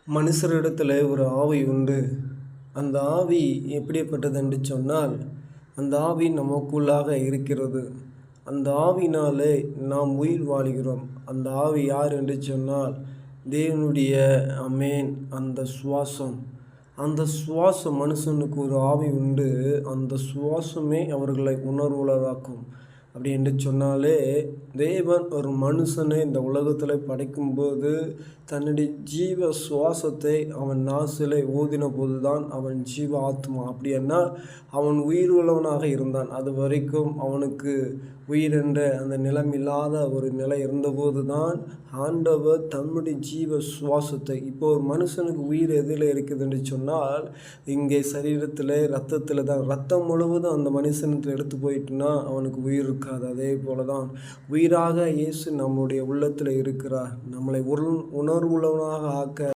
மனுஷரிடத்தில் ஒரு ஆவி உண்டு. அந்த ஆவி எப்படிப்பட்டது என்று சொன்னால், அந்த ஆவி நமக்குள்ளாக இருக்கிறது. அந்த ஆவினாலே நாம் உயிர் வாழ்கிறோம். அந்த ஆவி யார் என்று சொன்னால், தேவனுடைய அமேன் அந்த சுவாசம். அந்த சுவாசம் மனுஷனுக்கு ஒரு ஆவி உண்டு. அந்த சுவாசமே அவர்களை உணர்வுள்ளதாக்கும். அப்படி என்று சொன்னாலே, தேவன் ஒரு மனுஷனை இந்த உலகத்தில் படைக்கும்போது தன்னுடைய ஜீவ சுவாசத்தை அவன் நாசிலே ஊதின போது தான் அவன் ஜீவ ஆத்மா. அப்படி என்றால் அவன் உயிர் உள்ளவனாக இருந்தான். அது வரைக்கும் அவனுக்கு உயிர் என்ற அந்த நிலம் இல்லாத ஒரு நிலை இருந்தபோது தான் ஆண்டவர் தன்னுடைய ஜீவ சுவாசத்தை, இப்போ ஒரு மனுஷனுக்கு உயிர் எதில் இருக்குது என்று சொன்னால், இங்கே சரீரத்தில் ரத்தத்தில் தான். ரத்தம் முழுவதும் அந்த மனுஷனுக்கு எடுத்து போயிட்டுனா அவனுக்கு உயிர் இருக்காது. அதே போல தான் உயிராக இயேசு நம்முடைய உள்ளத்தில் இருக்கிறார். நம்மளை உணர்வுள்ளவனாக ஆக்க